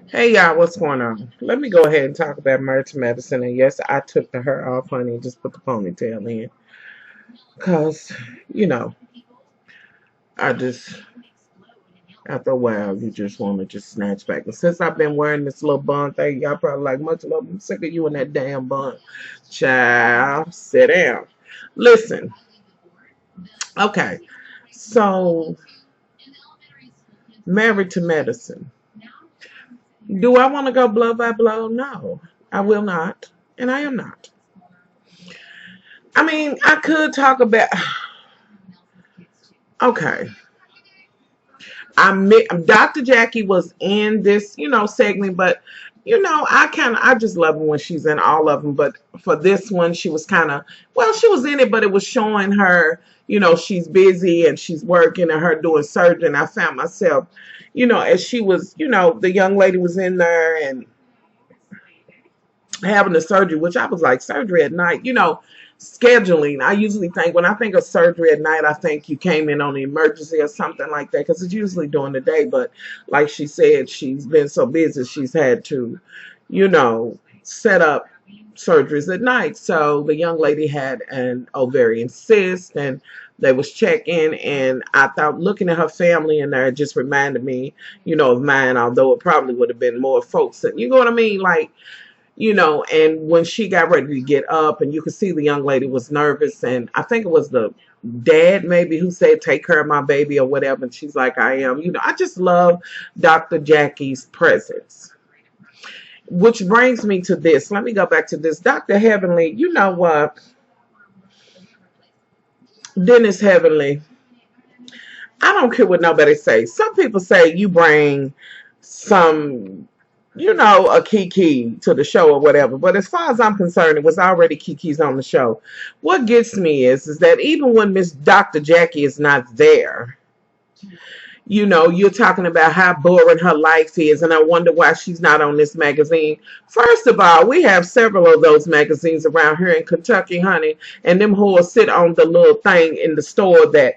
Hey y'all, what's going on? Let me go ahead and talk about Merch Medicine. And yes, I took the hair off, honey, and just put the ponytail in. Because, you know, I just, after a while, you just want to just snatch back. And since I've been wearing this little bun thing, y'all probably like, much love, I'm sick of you in that damn bun. Child, sit down. Listen, okay, so Married to Medicine. Do I want to go blow by blow? No, I will not. And I am not. I mean, I could talk about. Okay. Dr. Jackie was in this, segment, but I just love her when she's in all of them. But for this one, she was kind of, well, she was in it, but it was showing her, she's busy and she's working and her doing surgery. And I found myself, as she was, the young lady was in there and having the surgery, which I was like, surgery at night, scheduling. I usually think when I think of surgery at night, I think you came in on the emergency or something like that because it's usually during the day. But like she said, she's been so busy, she's had to, set up surgeries at night. So the young lady had an ovarian cyst and they was checking, and I thought looking at her family in there, it just reminded me, of mine, although it probably would have been more folks. And you know what I mean? Like, and when she got ready to get up, and you could see the young lady was nervous, and I think it was the dad maybe who said, take care of my baby or whatever, and she's like, I am. I just love Dr. Jackie's presence. Which brings me to this. Let me go back to this. Dr. Heavenly, you know what? Dennis Heavenly, I don't care what nobody say. Some people say you bring some a Kiki to the show or whatever. But as far as I'm concerned, it was already Kiki's on the show. What gets me is that even when Miss Dr. Jackie is not there, you're talking about how boring her life is, and I wonder why she's not on this magazine. First of all, we have several of those magazines around here in Kentucky, honey, and them who'll sit on the little thing in the store that,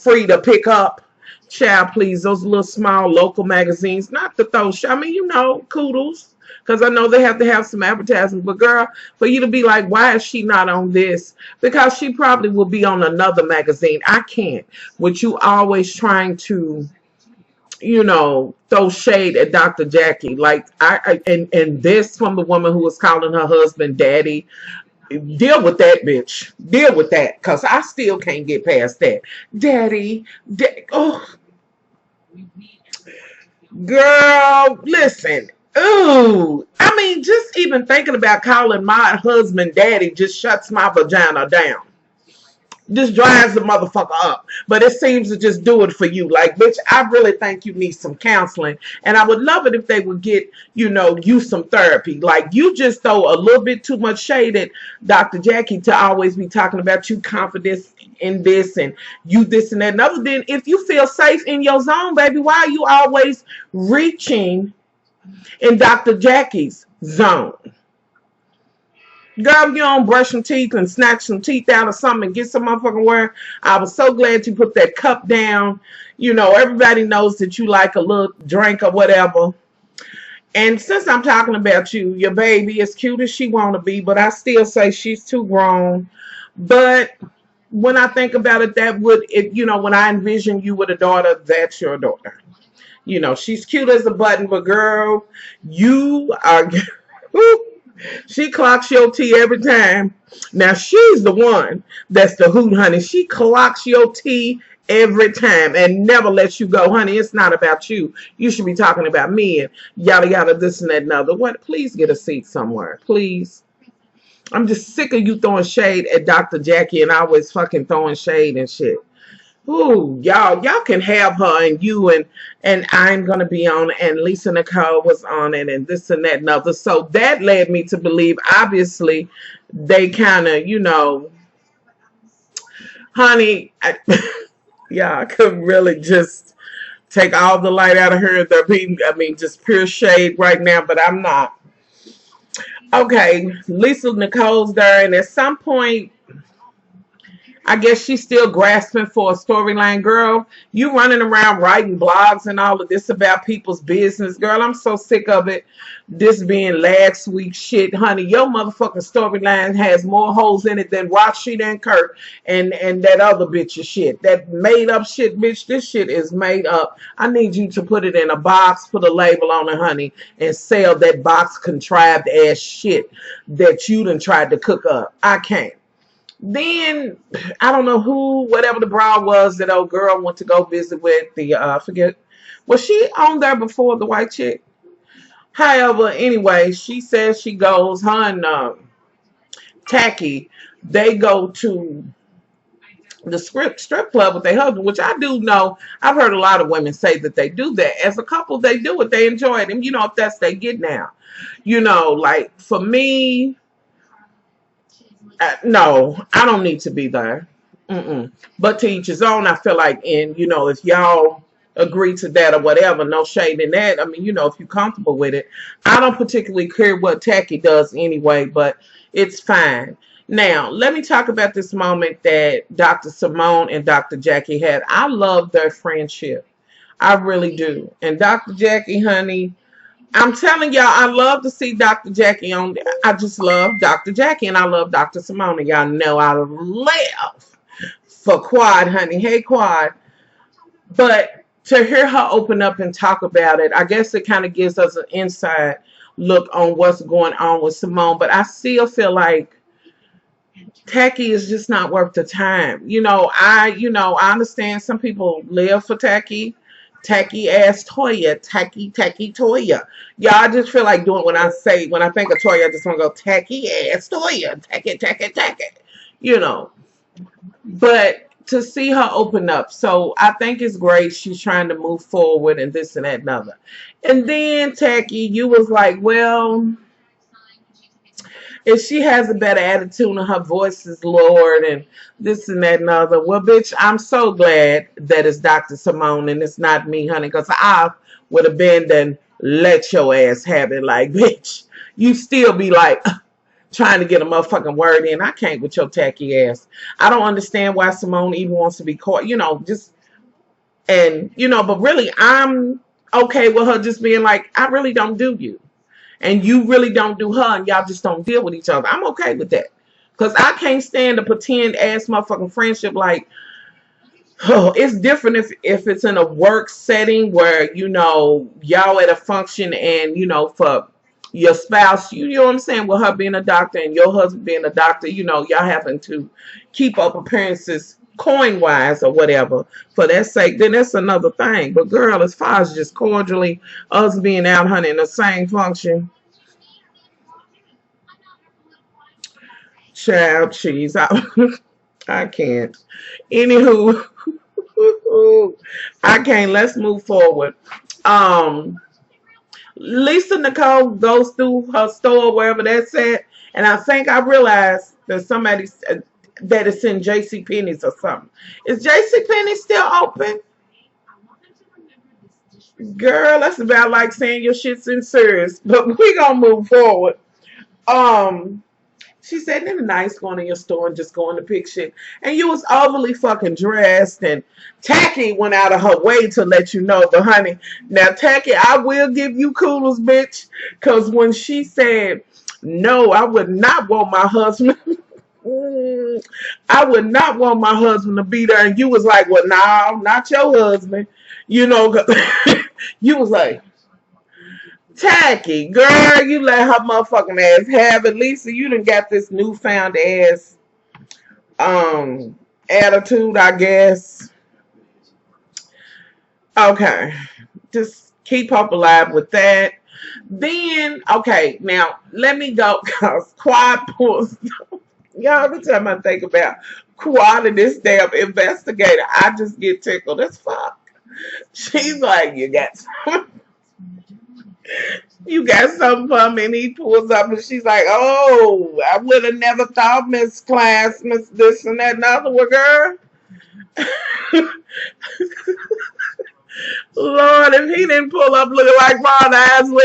free to pick up. Child, please, those little small local magazines, not the those. I mean, kudos, because I know they have to have some advertising. But girl, for you to be like, why is she not on this? Because she probably will be on another magazine. I can't. With you always trying to, throw shade at Dr. Jackie. Like and this from the woman who was calling her husband daddy. Deal with that, bitch. Deal with that, cause I still can't get past that. Daddy, oh, girl, listen. Ooh, I mean, just even thinking about calling my husband daddy just shuts my vagina down. Just dries the motherfucker up. But it seems to just do it for you. Like, bitch, I really think you need some counseling. And I would love it if they would get, you some therapy. Like, you just throw a little bit too much shade at Dr. Jackie to always be talking about you confidence in this and you this and that. And other than if you feel safe in your zone, baby, why are you always reaching in Dr. Jackie's zone? Girl, you don't brush some teeth and snatch some teeth out or something and get some motherfucking wear. I was so glad you put that cup down. Everybody knows that you like a little drink or whatever. And since I'm talking about you, your baby, as cute as she want to be, but I still say she's too grown. But when I think about it, that would, when I envision you with a daughter, that's your daughter. She's cute as a button, but girl, you are... She clocks your tea every time. Now she's the one that's the hoot, honey. She clocks your tea every time and never lets you go, honey. It's not about you. You should be talking about me and yada yada, this and that and other. What? Please get a seat somewhere, please. I'm just sick of you throwing shade at Dr. Jackie and always fucking throwing shade and shit. Ooh, y'all can have her and you and I'm gonna be on it, and Lisa Nicole was on it and this and that and other. So that led me to believe obviously they kind of, honey, I could really just take all the light out of her. I mean, just pure shade right now, but I'm not. Okay, Lisa Nicole's there, and at some point I guess she's still grasping for a storyline. Girl, you running around writing blogs and all of this about people's business. Girl, I'm so sick of it. This being last week's shit, honey. Your motherfucking storyline has more holes in it than Rashida and Kurt and that other bitch's shit. That made up shit, bitch. This shit is made up. I need you to put it in a box, put a label on it, honey, and sell that box contrived ass shit that you done tried to cook up. I can't. Then I don't know who, whatever the broad was that old girl went to go visit with the I forget, was she on there before the white chick? However, anyway, she says she goes, her and Tacky, they go to the strip club with their husband, which I do know. I've heard a lot of women say that they do that. As a couple, they do it. They enjoy it. And you know, if that's they get now. You know, like for me, no, I don't need to be there. Mm-mm. But to each his own, I feel like, and you know, if y'all agree to that or whatever, no shade in that. I mean, you know, if you're comfortable with it, I don't particularly care what Tacky does anyway, but it's fine. Now, let me talk about this moment that Dr. Simone and Dr. Jackie had. I love their friendship. I really do. And Dr. Jackie, honey, I'm telling y'all, I love to see Dr. Jackie on there. I just love Dr. Jackie and I love Dr. Simone. Y'all know I live for Quad, honey. Hey, Quad. But to hear her open up and talk about it, I guess it kind of gives us an inside look on what's going on with Simone. But I still feel like Tacky is just not worth the time. I understand some people live for Tacky. Tacky ass Toya. Tacky Toya. Y'all, I just feel like doing what I say. When I think of Toya, I just want to go tacky ass Toya. Tacky. But to see her open up. So I think it's great. She's trying to move forward and this and that and other. And then Tacky, you was like, well, if she has a better attitude and her voice is lowered and this and that and other. Well, bitch, I'm so glad that it's Dr. Simone and it's not me, honey, because I would have been then let your ass have it. Like, bitch, you still be like trying to get a motherfucking word in. I can't with your tacky ass. I don't understand why Simone even wants to be caught, but really I'm okay with her just being like, I really don't do you. And you really don't do her, and y'all just don't deal with each other. I'm okay with that. Because I can't stand a pretend ass motherfucking friendship like, oh, it's different if it's in a work setting where, y'all at a function and, for your spouse, you know what I'm saying, with her being a doctor and your husband being a doctor, y'all having to keep up appearances coin-wise or whatever for that sake, then that's another thing. But girl, as far as just cordially us being out, honey, in the same function, child cheese, I can't. Anywho, I can't. Let's move forward. Lisa Nicole goes through her store, wherever that's at, and I think I realized that somebody said that it's in JCPenney's or something. Is JCPenney still open? Girl, that's about like saying your shit's in serious. But we gonna move forward. She said, isn't it nice going to your store and just going to pick shit? And you was overly fucking dressed, and Tacky went out of her way to let you know. But honey, now Tacky, I will give you kudos, bitch. Because when she said, no, I would not want my husband. I would not want my husband to be there. And you was like, well, no, not your husband. You was like, Tacky, girl, you let her motherfucking ass have it. Lisa, you done got this newfound ass attitude, I guess. Okay. Just keep up alive with that. Then, okay, now let me go because Quad pulls. Y'all, every time I think about Quad and this damn investigator, I just get tickled as fuck. She's like, you got something for me, and he pulls up and she's like, oh, I would have never thought, Miss Class, Miss this and that and other. Well, girl, Lord, if he didn't pull up looking like Ron Isley,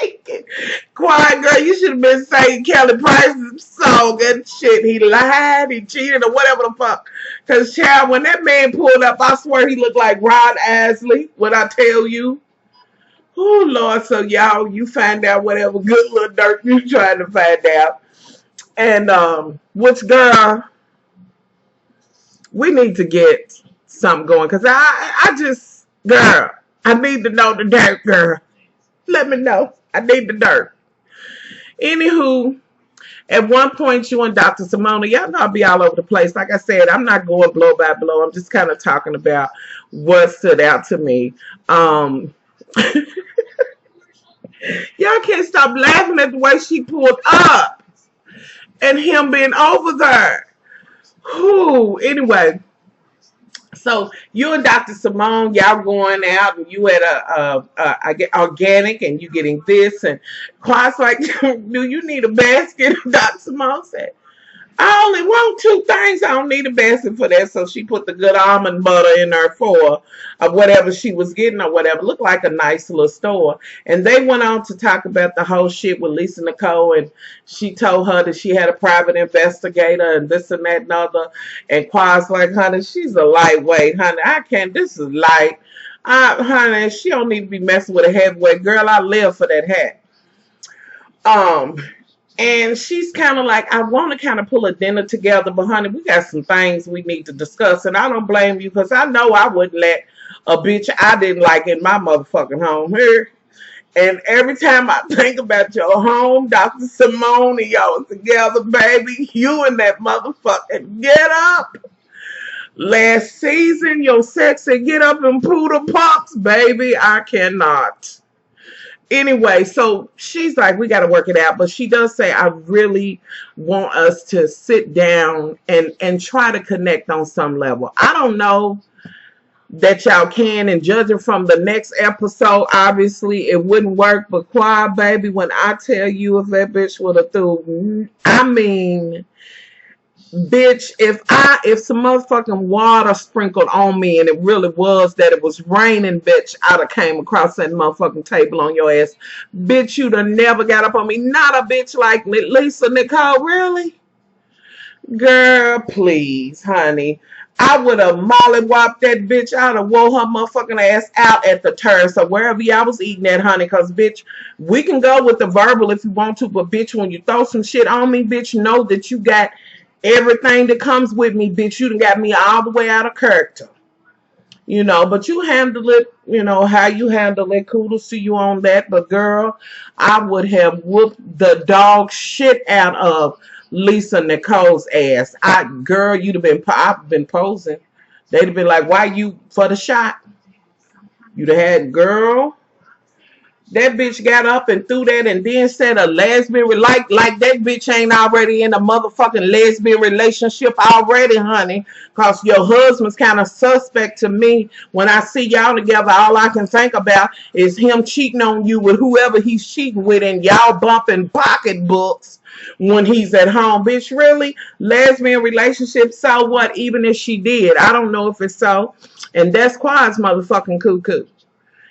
Naked. Quiet girl, you should have been saying Kelly Price's song and shit. He lied, he cheated, or whatever the fuck. Cause child, when that man pulled up, I swear he looked like Rod Asley. What I tell you. Oh Lord, so y'all, you find out whatever good little dirt you trying to find out. And which girl, we need to get something going. Cause I just, girl, I need to know the dirt, girl. Let me know. I need the dirt. Anywho, at one point, you and Dr. Simona, y'all know I'll be all over the place. Like I said, I'm not going blow by blow. I'm just kind of talking about what stood out to me. Y'all can't stop laughing at the way she pulled up and him being over there. Whew. Anyway, so you and Dr. Simone, y'all going out and you at I get organic and you getting this and Quad's like, do you need a basket? Dr. Simone said, I only want two things. I don't need a basket for that. So she put the good almond butter in there for whatever she was getting or whatever. Looked like a nice little store. And they went on to talk about the whole shit with Lisa Nicole. And she told her that she had a private investigator and this and that and other. And Quad's like, honey, she's a lightweight, honey. I can't. This is light. Honey, she don't need to be messing with a heavyweight. Girl, I live for that hat. And she's kind of like, I want to kind of pull a dinner together, but honey, we got some things we need to discuss. And I don't blame you because I know I wouldn't let a bitch I didn't like in my motherfucking home here. And every time I think about your home, Dr. Simone, y'all together, baby, you and that motherfucking get up. Last season, your sexy get up and poodle pops, baby, I cannot. Anyway, so she's like, we got to work it out. But she does say, I really want us to sit down and try to connect on some level. I don't know that y'all can, and judging from the next episode, obviously it wouldn't work. But Quad, baby, when I tell you if that bitch would have threw, I mean, bitch, if some motherfucking water sprinkled on me and it really was that it was raining, bitch, I'd have came across that motherfucking table on your ass. Bitch, you'd have never got up on me. Not a bitch like Lisa Nicole, really? Girl, please, honey. I would have mollywopped that bitch. I'd have wore her motherfucking ass out at the terrace or wherever y'all was eating at, honey. Because, bitch, we can go with the verbal if you want to. But, bitch, when you throw some shit on me, bitch, know that you got everything that comes with me, bitch. You done got me all the way out of character. You know, but you handle it, you know, how you handle it. Kudos to you on that. But, girl, I would have whooped the dog shit out of Lisa Nicole's ass. Girl, I've been posing. They'd have been like, why you for the shot? You'd have had, girl. That bitch got up and threw that and then said a lesbian, like that bitch ain't already in a motherfucking lesbian relationship already, honey. Because your husband's kind of suspect to me. When I see y'all together, all I can think about is him cheating on you with whoever he's cheating with and y'all bumping pocketbooks when he's at home. Bitch, really? Lesbian relationship, so what? Even if she did. I don't know if it's so. And that's Quad's motherfucking cuckoo.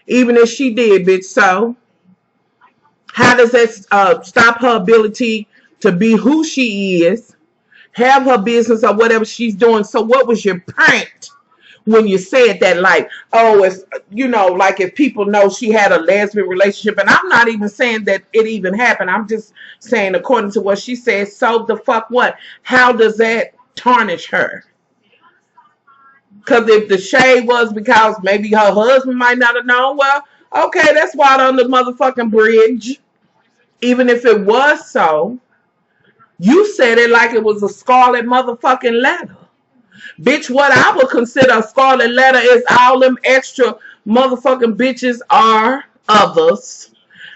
Even if she did, bitch, so how does that stop her ability to be who she is, have her business or whatever she's doing? So what was your point when you said that? Like, oh, it's, you know, like if people know she had a lesbian relationship, and I'm not even saying that it even happened. I'm just saying according to what she said, so the fuck what? How does that tarnish her? Because if the shade was because maybe her husband might not have known, well, okay, that's water on the motherfucking bridge. Even if it was so, you said it like it was a scarlet motherfucking letter. Bitch, what I would consider a scarlet letter is all them extra motherfucking bitches are others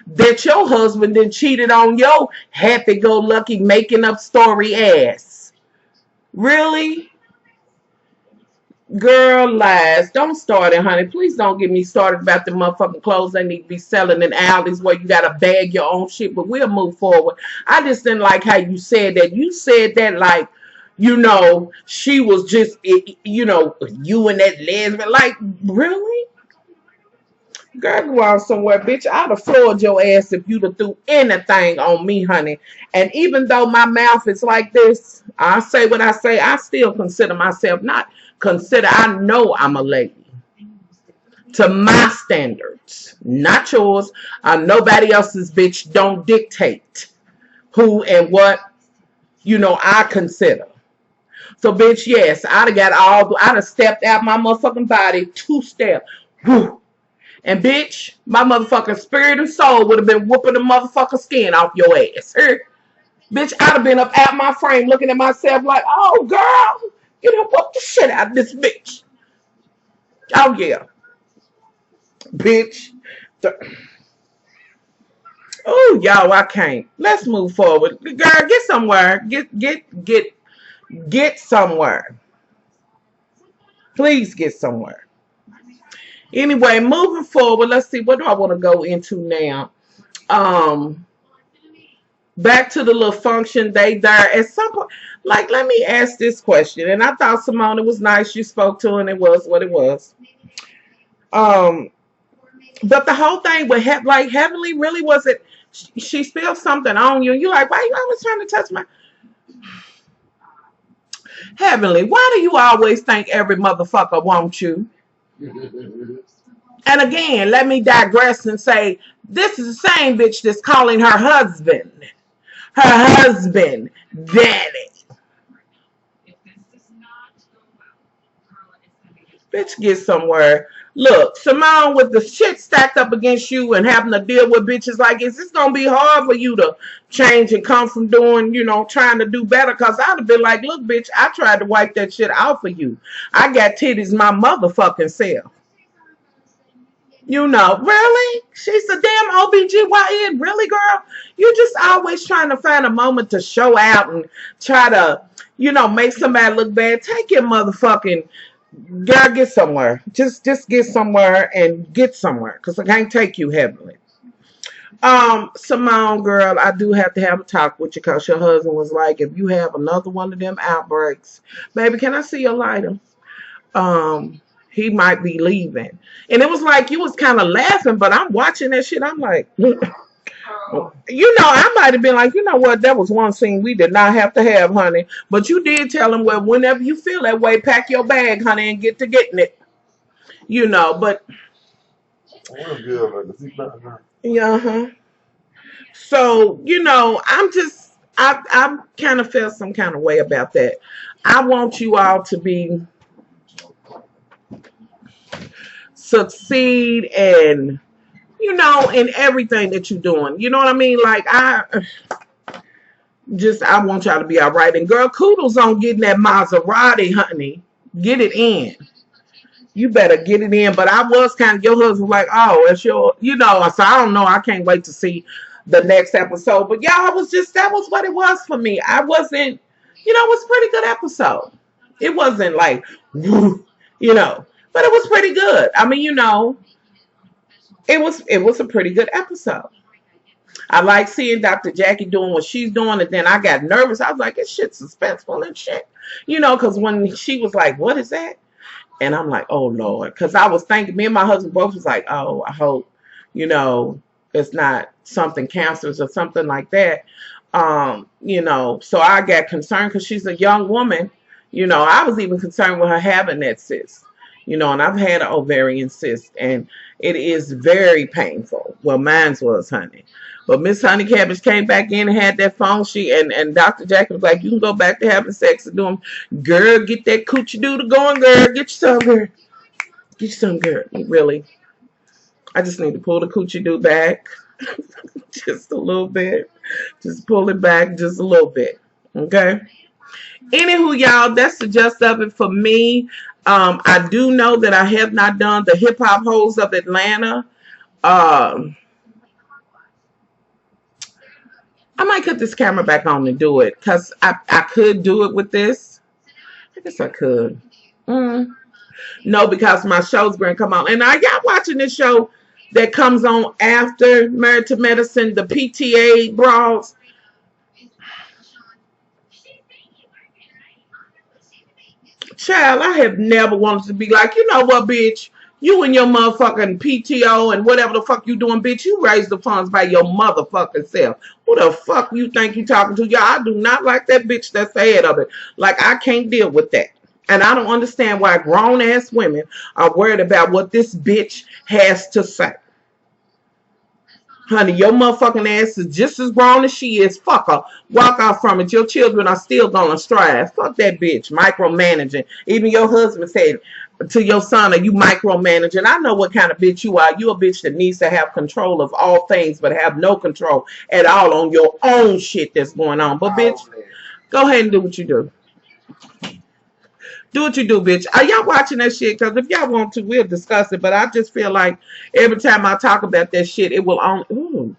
that your husband then cheated on your happy-go-lucky making up story ass. Really? Girl, lies. Don't start it, honey. Please don't get me started about the motherfucking clothes they need to be selling in alleys where you got to bag your own shit, but we'll move forward. I just didn't like how you said that. You said that like, you know, she was just, you know, you and that lesbian. Like, really? Girl, go on somewhere, bitch. I'd have floored your ass if you'd have threw anything on me, honey. And even though my mouth is like this, I say what I say, I still consider myself not consider. I know I'm a lady to my standards, not yours. Nobody else's bitch don't dictate who and what, I consider. So, bitch, yes, I'd have stepped out my motherfucking body 2 step. Whew. And bitch, my motherfucking spirit and soul would have been whooping the motherfucking skin off your ass. Bitch, I'd have been up out my frame looking at myself like, oh, girl, you know, whoop the shit out of this bitch. Oh, yeah. Bitch. Oh, y'all, I can't. Let's move forward. Girl, get somewhere. Get somewhere. Please get somewhere. Anyway, moving forward, let's see, what do I want to go into now? Back to the little function they there. At some point, like, let me ask this question. And I thought, Simone, it was nice you spoke to, and it was what it was. But the whole thing with Heavenly really was it, she spilled something on you. You like, why you always trying to touch my Heavenly? Why do you always think every motherfucker wants you? And again, let me digress and say, this is the same bitch that's calling her husband daddy. Bitch, get somewhere. Look, Simone, with the shit stacked up against you and having to deal with bitches like this, it's going to be hard for you to change and come from doing, trying to do better. Because I'd have been like, look, bitch, I tried to wipe that shit out for you. I got titties my motherfucking self. Really? She's a damn OBGYN. Really, girl? You just always trying to find a moment to show out and try to, make somebody look bad. Take your motherfucking... Girl, get somewhere. Just get somewhere and get somewhere. Because I can't take you Heavenly. Simone, girl, I do have to have a talk with you because your husband was like, if you have another one of them outbreaks, baby, can I see your lighter? He might be leaving. And it was like you was kind of laughing, but I'm watching that shit. I'm like, I might have been like, you know what? That was one scene we did not have to have, honey. But you did tell him, well, whenever you feel that way, pack your bag, honey, and get to getting it. But yeah, so, I kind of felt some kind of way about that. I want you all to succeed and, in everything that you're doing. You know what I mean? Like, I want y'all to be all right. And girl, kudos on getting that Maserati, honey. Get it in. You better get it in. But I was kind of, your husband was like, oh, it's your, so I don't know. I can't wait to see the next episode. But y'all, that was what it was for me. I wasn't, it was a pretty good episode. It wasn't like, but it was pretty good. I mean, it was a pretty good episode. I like seeing Dr. Jackie doing what she's doing, and then I got nervous. I was like, this shit's suspenseful and shit. Because when she was like, what is that? And I'm like, oh, Lord. Because I was thinking, me and my husband both was like, oh, I hope, it's not something cancerous or something like that. So I got concerned because she's a young woman. I was even concerned with her having that cyst. And I've had an ovarian cyst, and it is very painful. Well, mine was, honey. But Miss Honey Cabbage came back in and had that phone. And Dr. Jackie was like, you can go back to having sex and doing, girl, get that coochie doodle going, girl. Get you some, girl. Get you some, girl. Really. I just need to pull the coochie doodle back. Just a little bit. Just pull it back just a little bit. Okay? Anywho, y'all, that's the gist of it for me. I do know that I have not done the Hip Hop Hoes of Atlanta. I might cut this camera back on and do it because I could do it with this. I guess I could. No, because my show's going to come on. And are y'all watching this show that comes on after Married to Medicine, the PTA Brawls? Child, I have never wanted to be like, you know what, bitch? You and your motherfucking PTO and whatever the fuck you doing, bitch, you raise the funds by your motherfucking self. Who the fuck you think you talking to? Y'all, I do not like that bitch that's ahead of it. Like, I can't deal with that. And I don't understand why grown-ass women are worried about what this bitch has to say. Honey, your motherfucking ass is just as grown as she is. Fuck her. Walk out from it. Your children are still gonna strive. Fuck that bitch. Micromanaging. Even your husband said to your son, are you micromanaging? I know what kind of bitch you are. You a bitch that needs to have control of all things, but have no control at all on your own shit that's going on. But bitch, go ahead and do what you do. Do what you do, bitch. Are y'all watching that shit? Because if y'all want to, we'll discuss it. But I just feel like every time I talk about that shit, it will only... Ooh.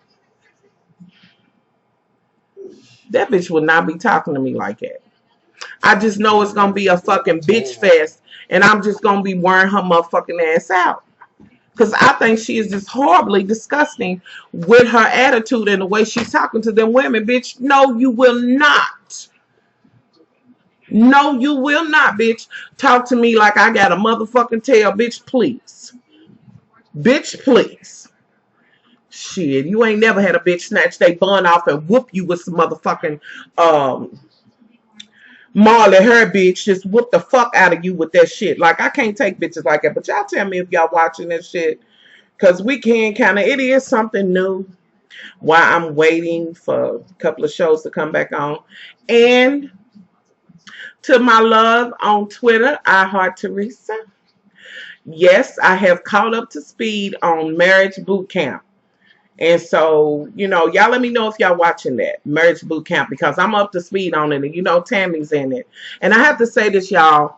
That bitch will not be talking to me like that. I just know it's going to be a fucking bitch fest. And I'm just going to be wearing her motherfucking ass out. Because I think she is just horribly disgusting with her attitude and the way she's talking to them women. Bitch, no, you will not. No, you will not, bitch. Talk to me like I got a motherfucking tail. Bitch, please. Bitch, please. Shit, you ain't never had a bitch snatch they bun off and whoop you with some motherfucking Marley, her bitch, just whoop the fuck out of you with that shit. Like, I can't take bitches like that. But y'all tell me if y'all watching that shit. Because we can kind of, it is something new. While I'm waiting for a couple of shows to come back on. And... to my love on Twitter, I Heart Teresa. Yes, I have caught up to speed on Marriage Boot Camp. And so, you know, y'all let me know if y'all watching that, Marriage Boot Camp, because I'm up to speed on it. And, you know, Tammy's in it. And I have to say this, y'all.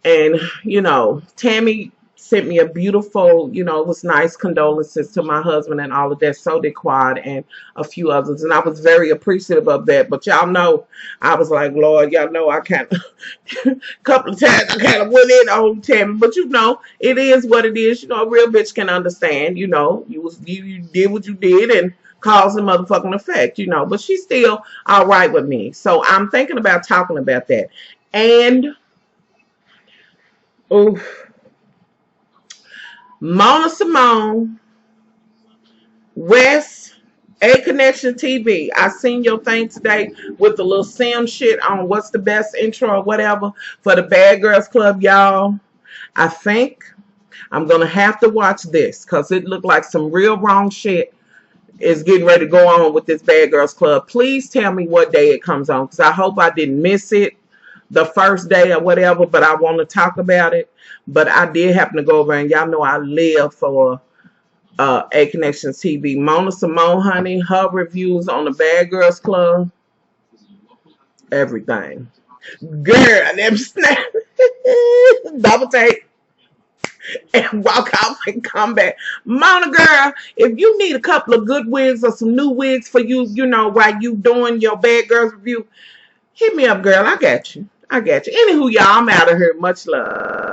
And, you know, Tammy sent me a beautiful, you know, it was nice condolences to my husband and all of that. So did Quad and a few others. And I was very appreciative of that. But y'all know, I was like, Lord, y'all know I kind of, a couple of times I kind of went in on Tammy. But you know, it is what it is. You know, a real bitch can understand, you know, you did what you did and cause a motherfucking effect, you know. But she's still all right with me. So I'm thinking about talking about that. And, oof. Mona Simone, West, A Connection TV. I seen your thing today with the little Sim shit on what's the best intro or whatever for the Bad Girls Club, y'all. I think I'm going to have to watch this because it looked like some real wrong shit is getting ready to go on with this Bad Girls Club. Please tell me what day it comes on because I hope I didn't miss it the first day or whatever, but I want to talk about it. But I did happen to go over, and y'all know I live for A Connection TV. Mona Simone, honey, her reviews on the Bad Girls Club, everything. Girl, them snap, double take, and walk off and come back. Mona, girl, if you need a couple of good wigs or some new wigs for you, you know, while you doing your Bad Girls review, hit me up, girl. I got you. I got you. Anywho, y'all, I'm out of here. Much love.